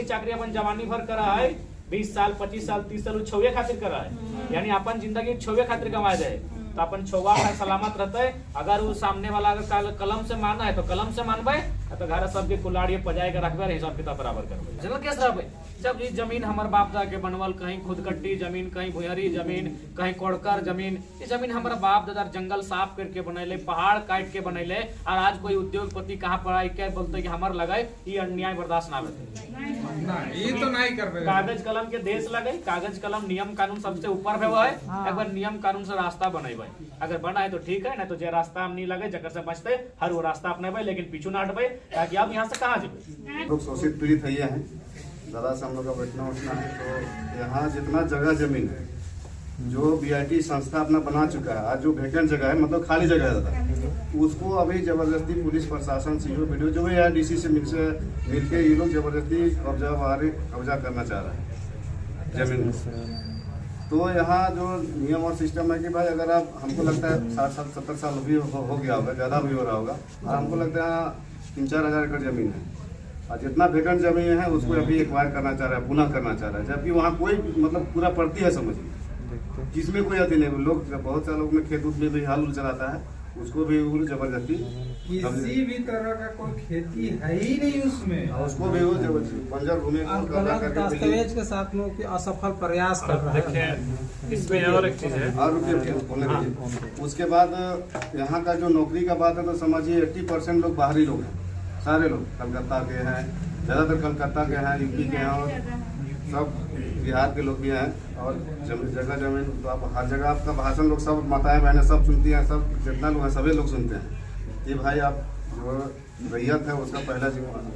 नौकरी चाकरी अपन जवानी भर करा है, 20 साल 25 साल 30 साल छुए खातिर करा है, यानी अपन जिंदगी छुए खातिर कमाए जाए तो अपन छुआ है सलामत रहता है। अगर वो सामने वाला अगर कलम से मारना है तो कलम से मानबे, तो घर सबके कुलाड़िए पजाए के रखबे, हिसाब किताब बराबर करबे। जनरल केस रहबे जब ये जमीन हमार बाप दादा के बनवल, कहीं खुदकट्टी जमीन, कहीं भुहरी जमीन, कहीं कोड़कर जमीन, ये जमीन हमारा बाप दादा जंगल साफ करके बनैले, पहाड़ काट के बनैले, और आज कोई उद्योगपति कहाँ पर आई क्या बोलते कि हमार लगे, ये अन्याय बर्दाश्त ना होते। ये तो नहीं करबे। कागज कलम के देश लगे, कागज कलम नियम कानून सबसे ऊपर पे है। एक बार नियम कानून से रास्ता बनेबे, अगर बना है तो ठीक है, नहीं तो जे रास्ता हम नहीं लगे जकर से बचते हर वो रास्ता अपनेबे, लेकिन पीछू ना हटबे, ताकि आप यहाँ से कहाँ जाबे। लोग शोषित पीड़ित है हैं, दादा से हम लोग का बैठना उठना है। तो यहाँ जितना जगह जमीन है जो बीआईटी संस्था अपना बना चुका है, आज जो वैकेंट जगह है मतलब खाली जगह है दादा, उसको अभी जबरदस्ती पुलिस प्रशासन सीओ वीडियो जो है डीसी से मिल के ये लोग जबरदस्ती कब्जा करना चाह रहा है जमीन। तो यहाँ जो नियम और सिस्टम है कि भाई अगर आप, हमको लगता है 60 साल 70 साल भी हो गया होगा, ज़्यादा भी हो रहा होगा, और हमको लगता है 3-4 हज़ार एकड़ जमीन है, और जितना वैकेंट जमीन है उसको अभी एक्वायर करना चाह रहा है, पुनः करना चाह रहा है, जबकि वहाँ कोई मतलब पूरा पड़ती है समझिए, जिसमें कोई अति नहीं। लोग बहुत सारे लोग में खेत उत में भी हाल उल चलाता है, उसको भी वो जबरदस्ती किसी भी तरह का कोई खेती है ही नहीं उसमें, उसको भी वो जबरदस्ती बंजर भूमि दस्तावेज के साथ में असफल प्रयास कर रहा है। इसमें और एक चीज है, और रुपये उसके बाद यहाँ का जो नौकरी का बात है तो समझिए 80% लोग बाहरी लोग हैं, सारे लोग कलकत्ता के हैं, ज़्यादातर कलकत्ता के हैं, यूपी के हैं, और सब बिहार के लोग भी हैं। और जगह जमीन तो आप हर जगह आपका भाषण लोग सब माताएं बहनें सब सुनती हैं, सब जितना लोग हैं सभी लोग सुनते हैं कि भाई आप जो रैयत है उसका पहला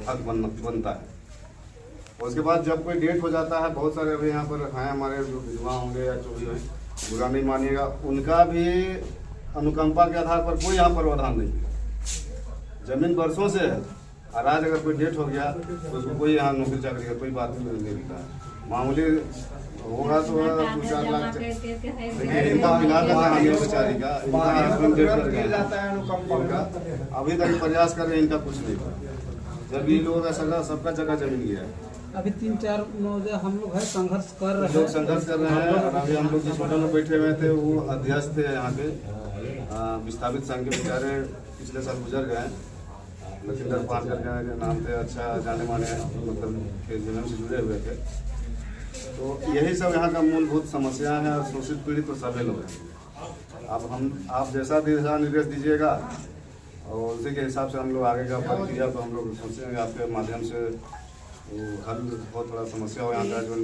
हक बनता है। उसके बाद जब कोई डेट हो जाता है, बहुत सारे अभी यहाँ पर हैं हमारे जो विधवा होंगे या जो भी है, बुरा नहीं मानिएगा, उनका भी अनुकंपा के आधार पर कोई यहाँ प्रावधान नहीं है। जमीन वर्षों से है, और आज अगर कोई डेट हो गया तो उसको कोई यहाँ नौकरी चाकरी का कोई बात नहीं मिलता है। मामूली होगा तो 2-4 लाख, लेकिन इनका फिलहाल बेचारी का इनका हस्बैंड डेट कर गया, अभी तक प्रयास कर रहे हैं, इनका कुछ नहीं हुआ, जब ये लोग ऐसा सबका जगह जमीन गया है। अभी 3-4 हम लोग है संघर्ष कर रहे हैं, लोग संघर्ष कर रहे हैं। और अभी हम लोग जिस होटल में बैठे हुए थे वो अध्यक्ष थे यहाँ के विस्थापित संघ के, बेचारे पिछले साल गुजर गए, लखींदर पान करके नाम थे, अच्छा जाने माने मतलब जमीन से जुड़े हुए थे। तो यही सब यहाँ का मूलभूत समस्या है, और शोषित पीड़ित तो सभी लोग हैं। अब आप जैसा दिशा निर्देश दीजिएगा और उसी के हिसाब से हम लोग आगे का प्रक्रिया को हम लोग सोचेंगे, आपके माध्यम से हल बहुत बड़ा समस्या हो यहाँ का, जो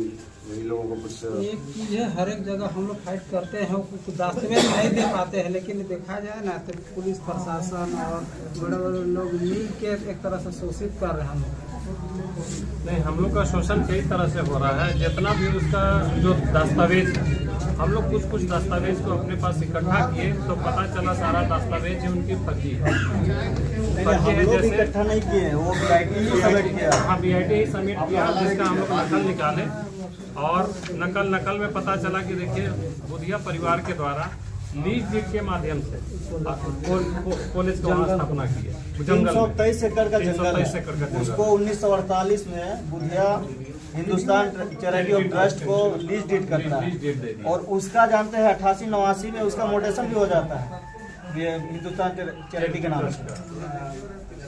यही लोगों को कुछ एक चीज है, हर एक जगह हम लोग फाइट करते हैं, दस्तावेज नहीं दे पाते हैं, लेकिन देखा जाए ना तो पुलिस प्रशासन और बड़े बड़े लोग मिल के एक तरह से शोषित कर रहे हैं। नहीं, हम लोग का शोषण कई तरह से हो रहा है। जितना भी उसका जो दस्तावेज, हम लोग कुछ दस्तावेज को अपने पास इकट्ठा किए तो पता चला सारा दस्तावेज उनकी फर्जी है। जैसे इकट्ठा नहीं किए, वो बीआईटी ही सबमिट किया। हाँ, बीआईटी ही सबमिट किया, जिसका हम लोग नकल निकाले, और नकल में पता चला कि देखिए बुधिया परिवार के द्वारा लीज डीड के माध्यम से कॉलेज का वहाँ स्थापना की है। 323 एकड़ का जंगल है, एकड़ का उसको 1948 में Budhia Hindustan charity of trust को लीज डीड करता है, और उसका जानते हैं 88-89 में उसका मोटेशन भी हो जाता है हिंदुस्तान चैरिटी के नाम से।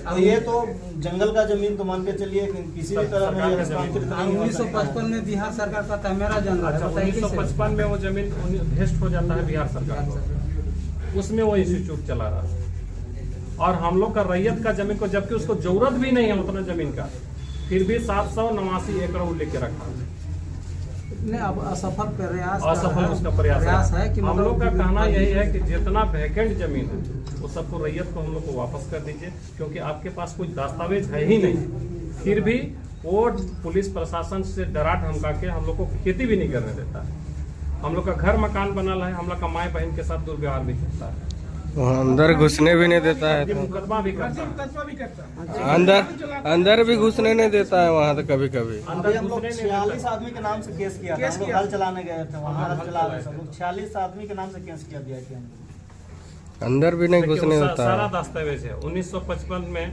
तो ये तो जंगल का जमीन तो मान के चलिए किसी भी तरह में हस्तांतरित नहीं हो सकता। 1955 में बिहार सरकार का मेरा जंगल है। 1955 में वो जमीन भेस्ट हो जाता है बिहार सरकार को, उसमें वो इंस्टीट्यूट चला रहा है, और हम लोग का रैयत का जमीन को, जबकि उसको जरूरत भी नहीं है उतना जमीन का, फिर भी 789 एकड़ वो लेके रखा है। अब असफल उसका प्रयास है कि हम लोग का कहना यही है कि जितना वैकेंट जमीन है वो सबको रैयत को हम लोग को वापस कर दीजिए, क्योंकि आपके पास कोई दस्तावेज है ही नहीं। फिर भी वो पुलिस प्रशासन से डरा धमका के हम लोग को खेती भी नहीं करने देता है। हम लोग का घर मकान बना है, हम लोग का माए बहन के साथ दुर्व्यवहार भी करता है, अंदर घुसने भी नहीं देता है, तो मुकदमा भी करता है, अंदर भी घुसने नहीं देता है वहाँ तो कभी कभी। अभी हम लोग 46 आदमी के नाम से केस किया था, हम लोग हल चलाने गए थे वहाँ, हल चला रहे सब लोग 46 आदमी के नाम से केस किया दिया कि अंदर भी नहीं घुसने देता है। सारा दस्तावेज है। 1955 में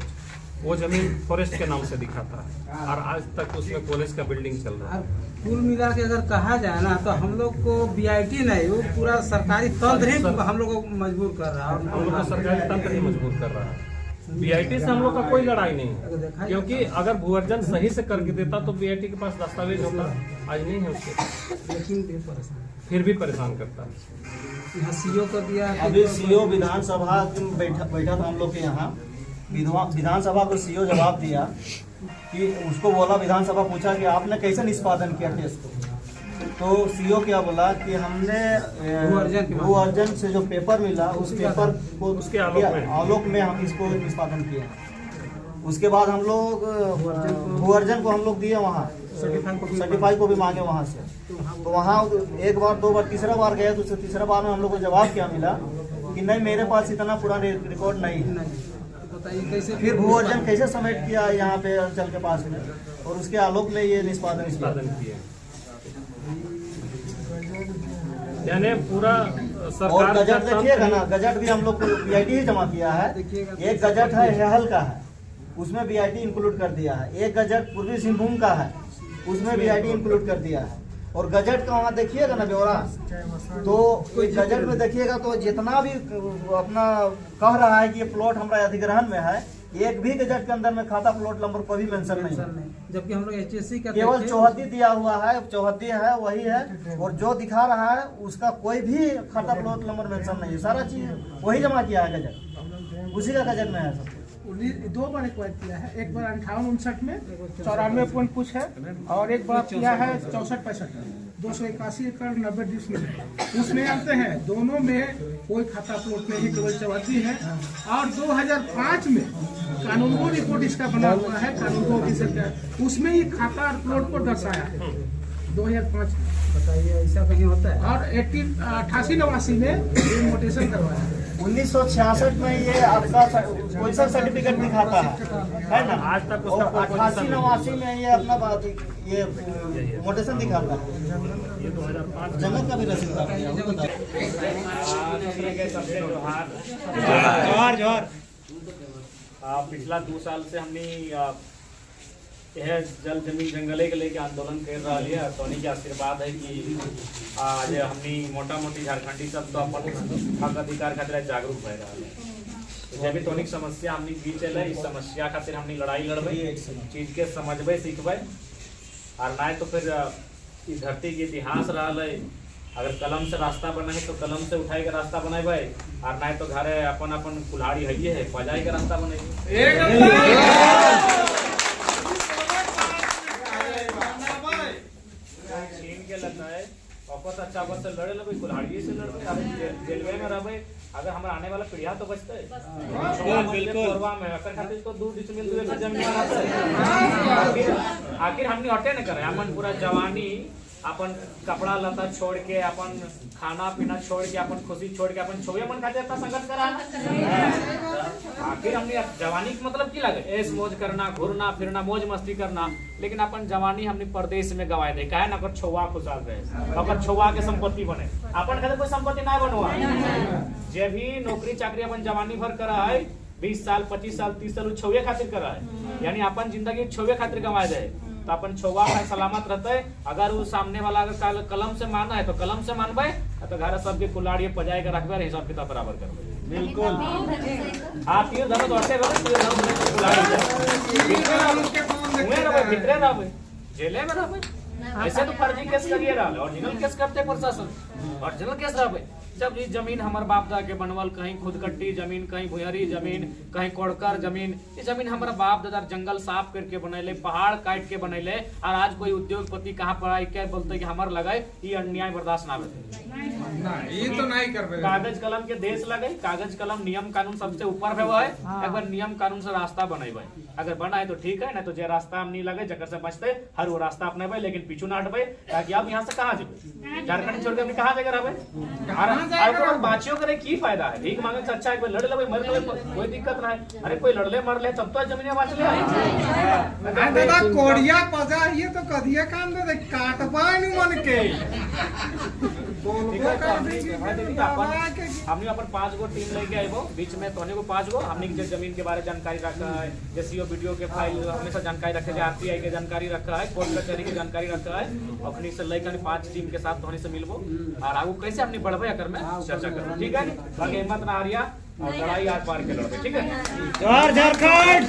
वो जमीन फॉरेस्ट के नाम से दिखाता है और आज तक उसमें कॉलेज का बिल्डिंग चल रहा है। और कुल मिला के अगर कहा जाए ना तो हम लोग को बीआईटी नहीं, वो पूरा सरकारी तंत्र ही हम लोग को मजबूर कर रहा है। हम लोग को सरकारी तंत्र ही मजबूर कर रहा है। बीआईटी से हम लोग का कोई लड़ाई नहीं है, क्योंकि अगर भू अर्जन सही से करके देता तो बीआईटी के पास दस्तावेज होता, आज नहीं है उसके, लेकिन फिर भी परेशान करता है। यहाँ सीओ को दिया, अभी सीओ विधानसभा बैठा था हम लोग के यहाँ, विधानसभा को सीओ जवाब दिया कि उसको बोला, विधानसभा पूछा कि आपने कैसे निष्पादन किया केस को, तो सीओ क्या बोला कि हमने भू अर्जन से जो पेपर मिला उस पेपर को उसके आलोक में हम इसको निष्पादन किया। उसके बाद हम लोग भू अर्जन को हम लोग दिए वहाँ, सर्टिफाई को भी मांगे वहाँ से, तो वहाँ एक बार दो बार तीसरा बार गए, तो तीसरा बार में हम लोग को जवाब क्या मिला कि नहीं मेरे पास इतना पुराना रिकॉर्ड नहीं है। फिर भू अर्जन कैसे समेट किया यहाँ पे अंचल के पास में, और उसके आलोक में ये निष्पादन किया। यानी पूरा और सरकार गजट देखिएगा ना, गजट भी हम लोग को बीआईटी ही जमा किया है। एक गजट है हेहल का है, उसमें बीआईटी इंक्लूड कर दिया है। एक गजट पूर्वी सिंहभूम का है, उसमें बीआईटी इंक्लूड कर दिया है। और गजट का वहाँ देखिएगा ना ब्यौरा, तो गजट में देखिएगा तो जितना भी अपना कह रहा है कि ये प्लॉट हमारा अधिग्रहण में है, एक भी गजट के अंदर में खाता प्लॉट नंबर कोई भी मेंशन नहीं है। जबकि हम लोग एचएससी का केवल चौहद्दी दिया हुआ है, चौहद्दी है वही है, और जो दिखा रहा है उसका कोई भी खाता प्लॉट नंबर मेंशन नहीं है। सारा चीज वही जमा किया है गजट, उसी का गजट में है सब। दो बार एक्वायर किया है, एक बार 58-59 में 94 पॉइंट कुछ है, और एक बार किया है 64-65 में 281 एकड़ 90 डिसमिल है। उसमें आते हैं दोनों में कोई खाता प्लॉट नहीं, केवल चौहद्दी है। और 2005 में कानूनगो रिपोर्ट इसका बना हुआ है, कानूनगो ऑफिसर का, उसमें ये खाता और प्लॉट को दर्शाया है 2005 में। बताइए ऐसा कहीं होता है? और 88-89 में ये नोटेशन करवाया है। 1966 में ये आपका पोजीशन सर्टिफिकेट दिखाता है ना, आज तक और उसका 88-89 में ये अपना ये मोटेशन दिखाता है। ये 2005 जगत का भी रसीद काट दिया, वो बताइए। जोहार पिछला 2 साल से हमने यह जल जमीन जंगले के लेके आंदोलन कर रहा है। तोनी के आशीर्वाद है कि आज हमने मोटा मोटी झारखंडी सब तो अपन हक अधिकार खातिर जागरूक भय रहा है। जब भी तोनिक समस्या हमने बीच है, इस समस्या खातिर हमने लड़ाई लड़बे, चीज के समझबे सीखबे, और ना तो फिर इस धरती के इतिहास रहा है। अगर कलम से रास्ता बना है तो कलम से उठाई के रास्ता बनाए, और ना तो घरे अपन अपन कुल्हाड़ी है बजाई के रास्ता बने। अच्छा से लड़े लगे, कुल्हाड़ी से लड़ते, रेलवे में रहे, अगर हमारा आने वाला पीढ़िया तो बचते है। तो 2 डिसमिल जमीन आखिर हमने हटे न करे, अपन पूरा जवानी अपन कपड़ा लता छोड़ के, अपन खाना पीना छोड़ के, अपन खुशी छोड़ के, अपन छोड़े मन खाते अपना संघर्ष करा। आखिर हमने जवानी का मतलब की लगे, ऐश मौज करना, घूरना फिरना, मौज मस्ती करना, लेकिन अपन जवानी हमने परदेश में गवाए दे। कहे ना अगर छुआ खुशहाल रहे, अगर छुआ के संपत्ति बने, अपन खाते कोई संपत्ति ना बनवा। जे भी नौकरी चाकरी अपन जवानी भर करा है, 20 साल 25 साल 30 साल छुए खातिर करा है, यानी अपन जिंदगी छुए खातिर गवाए दे, तो अपन छुआ है सलामत रहते। अगर वो सामने वाला अगर कलम से माना है तो कलम से मानबे, तो घर सबके कुल्हाड़ी पजाए के रखबे, हिसाब किताब बराबर करबे। बिल्कुल हाँ, तीर धनुष दौड़ते भितरे रहबे, जेले में रहबे। ऐसे तो फर्जी केस करिए रहा, ओरिजिनल केस करते प्रशासन, ओरिजिनल केस रहबे। जब ये जमीन हमारे बाप दादा के बनवल, कहीं खुदकट्टी जमीन, कहीं भुयरी जमीन, कहीं कोड़कर जमीन, ये जमीन हमारा बाप दादा जंगल साफ करके बनैले, पहाड़ काट के बनैले, और आज कोई उद्योगपति कहाँ पर आई क्या बोलते कि हमारे लगाए, ये अन्याय बर्दाश्त ना होते। ये तो नहीं कर। कागज कलम के देश लगे, कागज कलम नियम कानून सबसे ऊपर है। एक बार नियम कानून से रास्ता बनेबे, अगर बनाए तो ठीक है, ना तो जो रास्ता हम नहीं लगे जगह से बचते हर वो रास्ता अपने, लेकिन पीछू ना हटबे, ताकि आप यहाँ से कहाँ जाए, झारखंड छोड़ के कहाँ जगह रहे। बाचियों करे की फायदा है, भीख मांगे से अच्छा है लड़ ले मर ले, कोई दिक्कत ना है। अरे कोई लड़ ले मर ले तब तो जमीन बाच ले। दादा कोड़िया पजा ये तो कदिया काम दे काटबा नहीं मन के ठीक है, तो हमने अपन 5 गो टीम लेके आइबो, बीच में तोने को 5 गो हमने के जमीन के बारे जानकारी रखा है, जैसे यो वीडियो के फाइल हमेशा जानकारी रखे, आरटीआई के जानकारी रखा है, कोर्ट कचहरी की जानकारी रखा है, अपनी से लेकर 5 टीम के साथ तोने से मिलबो और आगू कैसे हमने बढ़बे अकर में चर्चा करबो, ठीक है। बाकी हिम्मत ना हारिया और लड़ाई आर पार के लड़बे, ठीक है। जोहार झारखंड।